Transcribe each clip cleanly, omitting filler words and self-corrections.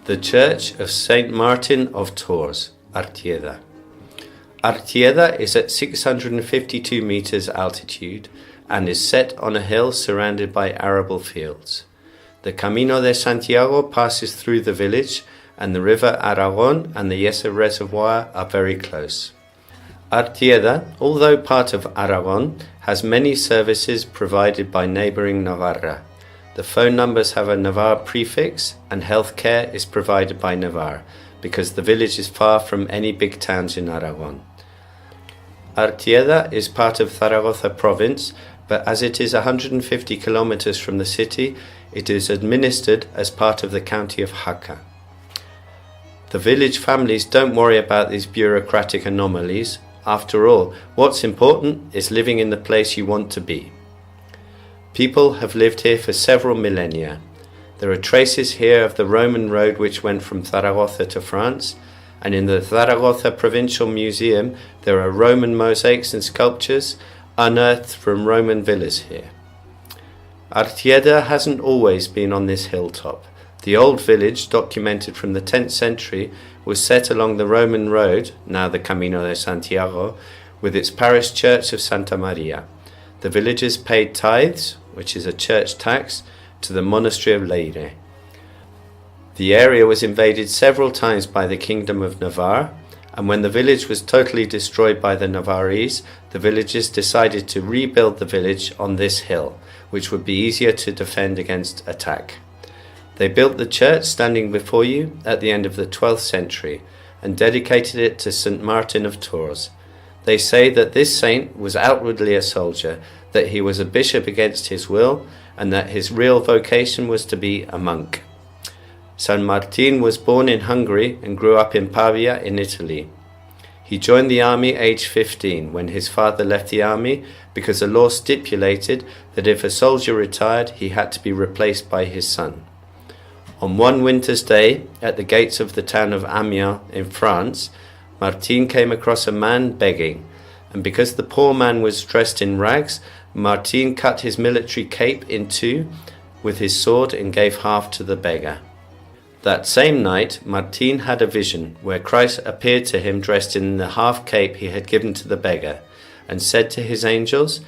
The Church of San Martín of Tours, Artieda. Artieda is at 652 meters altitude and is set on a hill surrounded by arable fields. The Camino de Santiago passes through the village, and the river Aragon and the Yesa Reservoir are very close. Artieda, although part of Aragon, has many services provided by neighbouring Navarra. The phone numbers have a Navarre prefix, and health care is provided by Navarre, because the village is far from any big towns in Aragon. Artieda is part of Zaragoza province, but as it is 150 kilometers from the city, it is administered as part of the county of Jaca. The village families don't worry about these bureaucratic anomalies. After all, what's important is living in the place you want to be. People have lived here for several millennia. There are traces here of the Roman road which went from Zaragoza to France, and in the Zaragoza Provincial Museum there are Roman mosaics and sculptures unearthed from Roman villas here. Artieda hasn't always been on this hilltop. The old village, documented from the 10th century, was set along the Roman road, now the Camino de Santiago, with its parish church of Santa Maria. The villagers paid tithes, which is a church tax, to the monastery of Leyre. The area was invaded several times by the Kingdom of Navarre, and when the village was totally destroyed by the Navarrese, the villagers decided to rebuild the village on this hill, which would be easier to defend against attack. They built the church standing before you at the end of the 12th century and dedicated it to San Martín of Tours. They say that this saint was outwardly a soldier, that he was a bishop against his will, and that his real vocation was to be a monk. San Martín was born in Hungary and grew up in Pavia in Italy. He joined the army aged 15 when his father left the army because the law stipulated that if a soldier retired, he had to be replaced by his son. On one winter's day, at the gates of the town of Amiens in France, Martín came across a man begging, and because the poor man was dressed in rags, Martín cut his military cape in two with his sword and gave half to the beggar. That same night, Martín had a vision where Christ appeared to him dressed in the half cape he had given to the beggar, and said to his angels,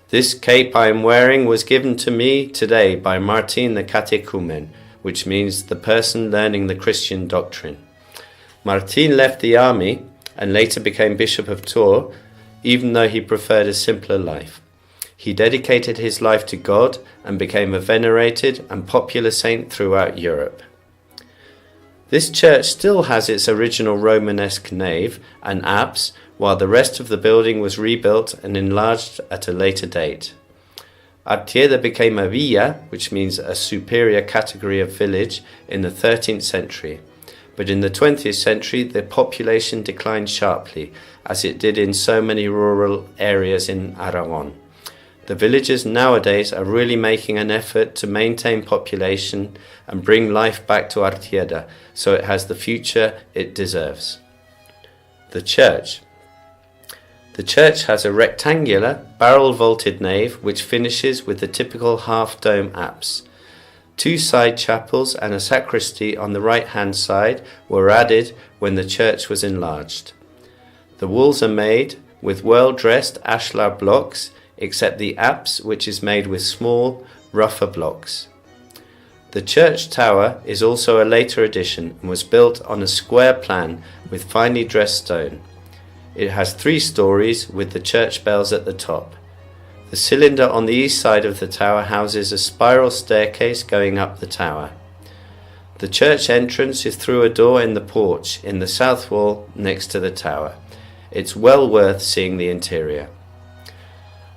"This cape I am wearing was given to me today by Martín the catechumen," which means the person learning the Christian doctrine. Martín left the army and later became Bishop of Tours, even though he preferred a simpler life. He dedicated his life to God and became a venerated and popular saint throughout Europe. This church still has its original Romanesque nave and apse, while the rest of the building was rebuilt and enlarged at a later date. Artieda became a villa, which means a superior category of village, in the 13th century. But in the 20th century, the population declined sharply, as it did in so many rural areas in Aragon. The villagers nowadays are really making an effort to maintain population and bring life back to Artieda, so it has the future it deserves. The church. The church has a rectangular, barrel-vaulted nave which finishes with the typical half-dome apse. Two side chapels and a sacristy on the right-hand side were added when the church was enlarged. The walls are made with well-dressed ashlar blocks, except the apse, which is made with small, rougher blocks. The church tower is also a later addition and was built on a square plan with finely dressed stone. It has 3 stories with the church bells at the top. The cylinder on the east side of the tower houses a spiral staircase going up the tower. The church entrance is through a door in the porch in the south wall next to the tower. It's well worth seeing the interior.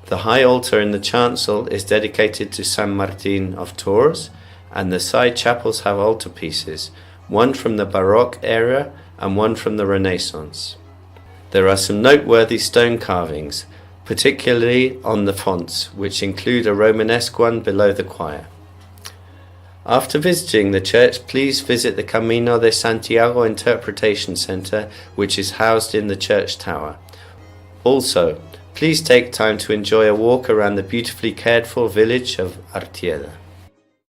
The high altar in the chancel is dedicated to San Martín of Tours, and the side chapels have altarpieces, one from the Baroque era and one from the Renaissance. There are some noteworthy stone carvings, particularly on the fonts, which include a Romanesque one below the choir. After visiting the church, please visit the Camino de Santiago Interpretation Center, which is housed in the church tower. Also, please take time to enjoy a walk around the beautifully cared for village of Artieda.